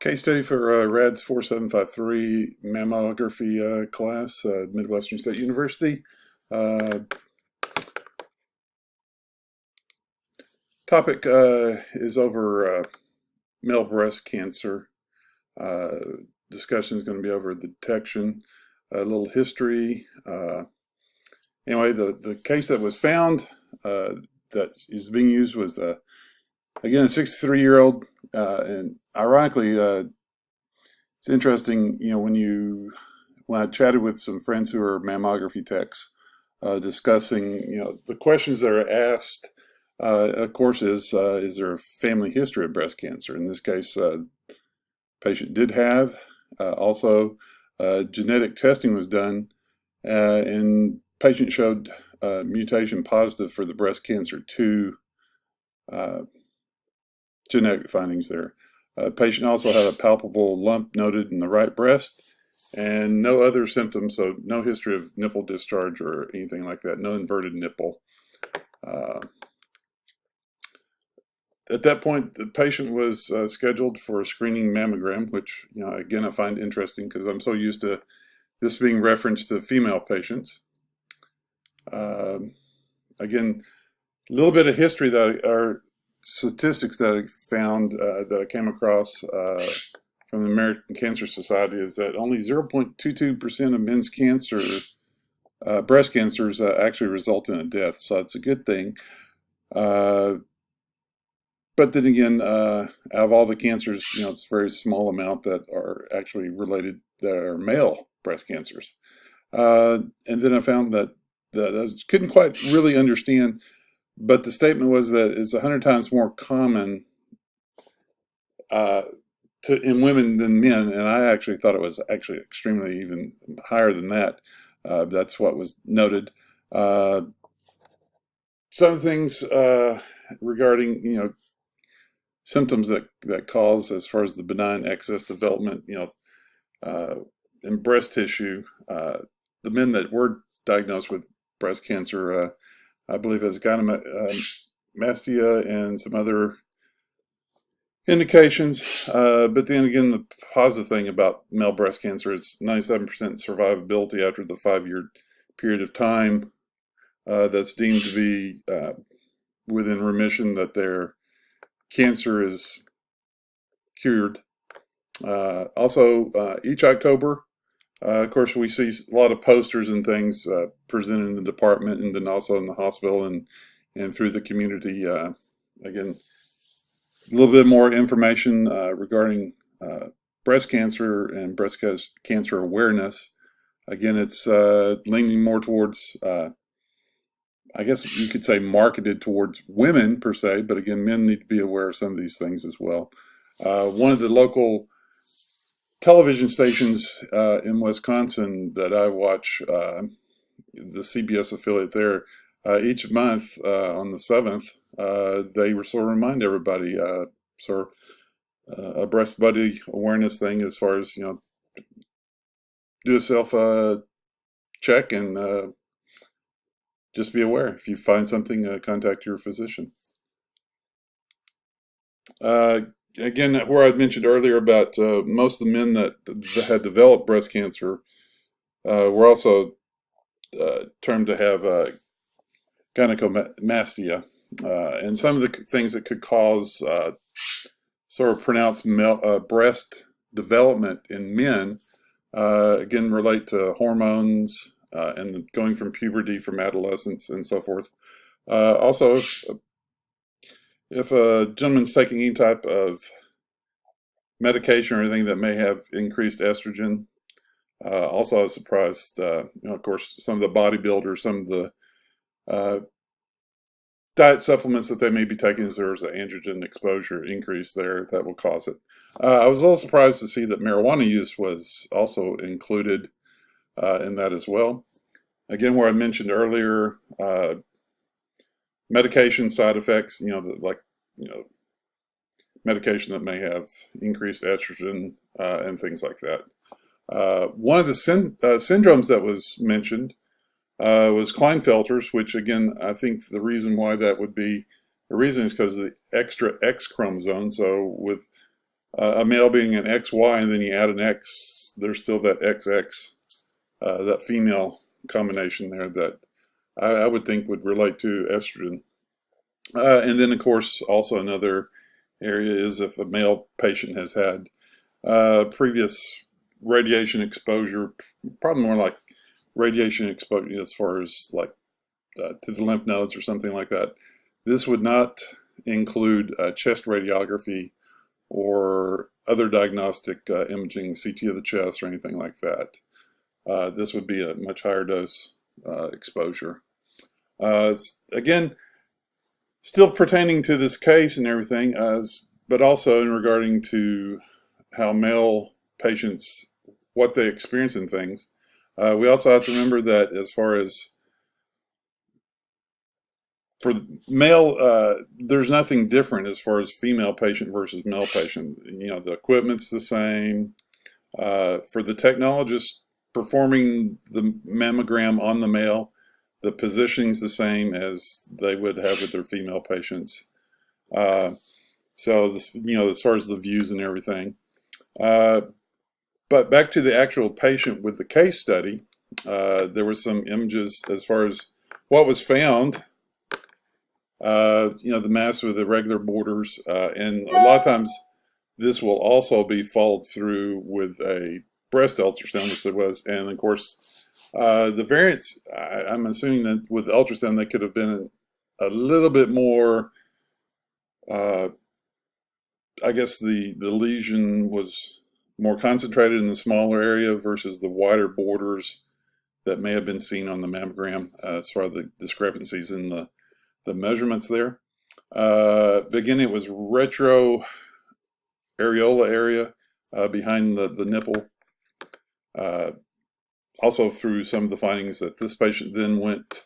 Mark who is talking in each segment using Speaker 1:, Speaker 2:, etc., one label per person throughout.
Speaker 1: Case study for RADS 4753 mammography class, Midwestern State University. Uh, Topic is over male breast cancer. Uh, Discussion is going to be over the detection, a little history. Anyway, the case that was found that is being used was, again, a 63-year-old. And ironically, it's interesting, when I chatted with some friends who are mammography techs, discussing, the questions that are asked, of course, is there a family history of breast cancer? In this case, patient did have. Also, genetic testing was done, and patient showed mutation positive for the breast cancer 2 genetic findings there. Patient also had a palpable lump noted in the right breast and no other symptoms, so no history of nipple discharge or anything like that, no inverted nipple. At that point, the patient was scheduled for a screening mammogram, which, again, I find interesting because I'm so used to this being referenced to female patients. Again, a little bit of history that are statistics that I found, that I came across from the American Cancer Society, is that only 0.22% of men's cancer, breast cancers, actually result in a death. So that's a good thing. But then again, out of all the cancers, it's a very small amount that are actually related, that are male breast cancers. And then I found that I couldn't quite really understand, but the statement was that it's 100 times more common in women than men, and I actually thought it was actually extremely even higher than that. That's what was noted. Some things regarding symptoms that cause, as far as the benign excess development, in breast tissue. The men that were diagnosed with breast cancer, I believe, as gynecomastia and some other indications. But then again, the positive thing about male breast cancer is 97% survivability after the 5-year period of time that's deemed to be within remission, that their cancer is cured. Also, each October, of course, we see a lot of posters and things presented in the department, and then also in the hospital and through the community. Again, a little bit more information regarding breast cancer and breast cancer awareness. Again, it's leaning more towards, I guess you could say, marketed towards women per se, but again, men need to be aware of some of these things as well. One of the local television stations in Wisconsin that I watch, the CBS affiliate there, each month on the 7th, they sort of remind everybody, a breast buddy awareness thing, as far as, do a self check and just be aware. If you find something, contact your physician. Again, where I mentioned earlier about most of the men that had developed breast cancer were also termed to have gynecomastia. And some of the things that could cause sort of pronounced breast development in men, again, relate to hormones and going from puberty, from adolescence, and so forth. Also, if a gentleman's taking any type of medication or anything that may have increased estrogen, also I was surprised, of course, some of the bodybuilders, some of the diet supplements that they may be taking, as there's an androgen exposure increase there that will cause it. I was a little surprised to see that marijuana use was also included in that as well. Again, where I mentioned earlier, medication side effects, medication that may have increased estrogen and things like that. One of the syndromes that was mentioned was Klinefelter's, which, again, I think the reason why that would be the reason is because of the extra X chromosome. So with a male being an XY, and then you add an X, there's still that XX, that female combination there that I would think would relate to estrogen. And then, of course, also another area is if a male patient has had previous radiation exposure, probably more like radiation exposure as far as like to the lymph nodes or something like that. This would not include chest radiography or other diagnostic imaging, CT of the chest or anything like that. This would be a much higher dose exposure. Again, still pertaining to this case and everything, but also in regarding to how male patients, what they experience in things. We also have to remember that as far as for male, there's nothing different as far as female patient versus male patient. You know, the equipment's the same. For the technologist performing the mammogram on the male, the positioning's the same as they would have with their female patients. So, this, you know, as far as the views and everything. But back to the actual patient with the case study, there were some images as far as what was found. You know, the mass with irregular borders, and a lot of times this will also be followed through with a breast ultrasound, which there was, and of course, the variants. I'm assuming that with ultrasound they could have been a little bit more. I guess the lesion was more concentrated in the smaller area versus the wider borders that may have been seen on the mammogram, as far as the discrepancies in the measurements there. Again, it was retro areola area behind the nipple. Also through some of the findings that this patient then went,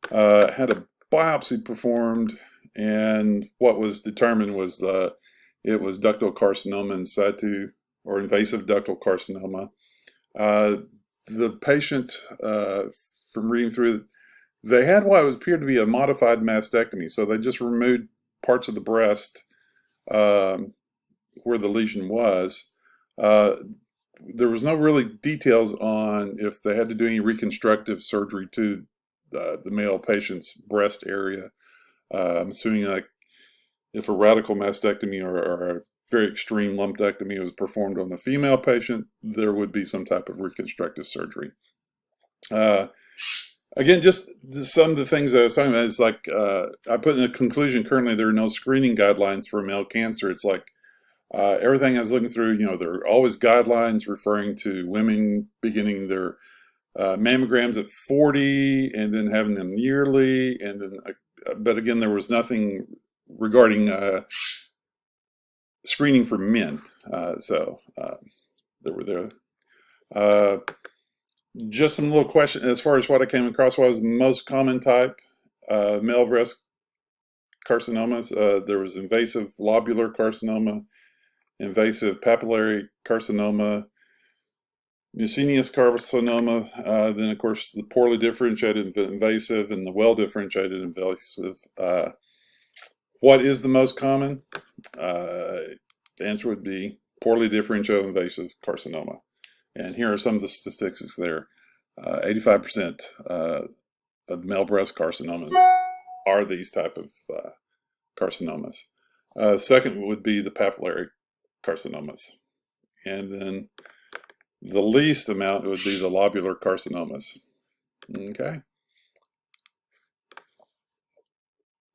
Speaker 1: had a biopsy performed, and what was determined was it was ductal carcinoma in situ, or invasive ductal carcinoma. The patient, from reading through, they had what appeared to be a modified mastectomy. So they just removed parts of the breast where the lesion was. There was no really details on if they had to do any reconstructive surgery to the male patient's breast area. I'm assuming like if a radical mastectomy or a very extreme lumpectomy was performed on the female patient, there would be some type of reconstructive surgery. Again, just some of the things I was talking about is like, I put in a conclusion, currently there are no screening guidelines for male cancer. It's like everything I was looking through, you know, there are always guidelines referring to women beginning their mammograms at 40 and then having them yearly. And then, but again, there was nothing regarding screening for men. So there were there. Just some little questions as far as what I came across. What was the most common type? Male breast carcinomas. There was invasive lobular carcinoma, invasive papillary carcinoma, mucinous carcinoma, then of course the poorly differentiated invasive and the well-differentiated invasive. What is the most common? The answer would be poorly differentiated invasive carcinoma. And here are some of the statistics there. 85% of male breast carcinomas are these type of carcinomas. Second would be the papillary carcinomas. And then the least amount would be the lobular carcinomas. Okay.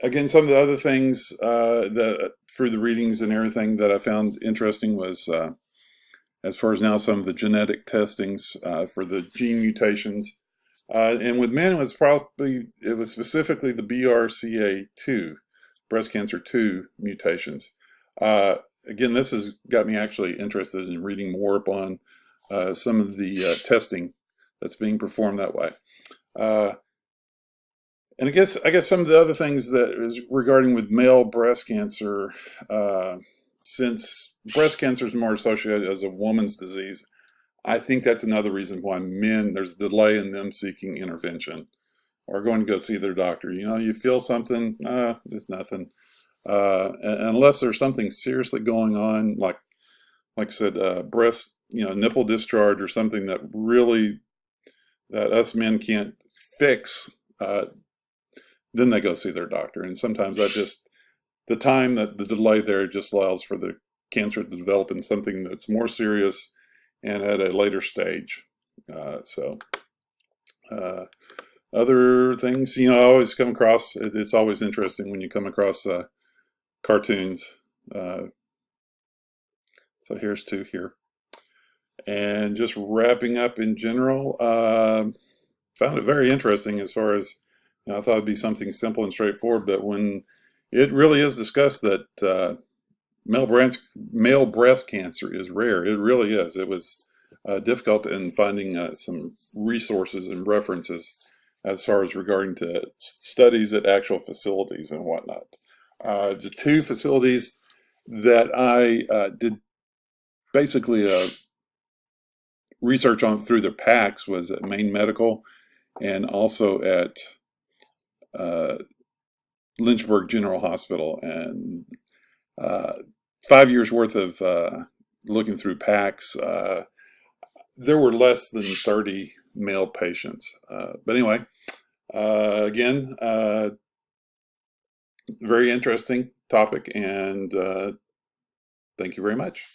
Speaker 1: Again, some of the other things that through the readings and everything that I found interesting was as far as now some of the genetic testings for the gene mutations. And with men, it was specifically the BRCA2, breast cancer 2 mutations. Again, this has got me actually interested in reading more upon some of the testing that's being performed that way. And I guess some of the other things that is regarding with male breast cancer, since breast cancer is more associated as a woman's disease, I think that's another reason why there's a delay in them seeking intervention or going to go see their doctor. You know, you feel something, it's nothing. Unless there's something seriously going on, like like I said, breast, nipple discharge or something that really, that us men can't fix, then they go see their doctor. And sometimes that just, the time that the delay there just allows for the cancer to develop in something that's more serious and at a later stage. So other things, I always come across, it's always interesting when you come across cartoons. So here's two here. And just wrapping up in general, found it very interesting as far as, I thought it'd be something simple and straightforward, but when it really is discussed that male breast cancer is rare, it really is. It was difficult in finding some resources and references as far as regarding to studies at actual facilities and whatnot. The two facilities that I did basically research on through the PACS was at Maine Medical and also at Lynchburg General Hospital. And 5 years worth of looking through PACS, there were less than 30 male patients. But anyway, again, very interesting topic, and thank you very much.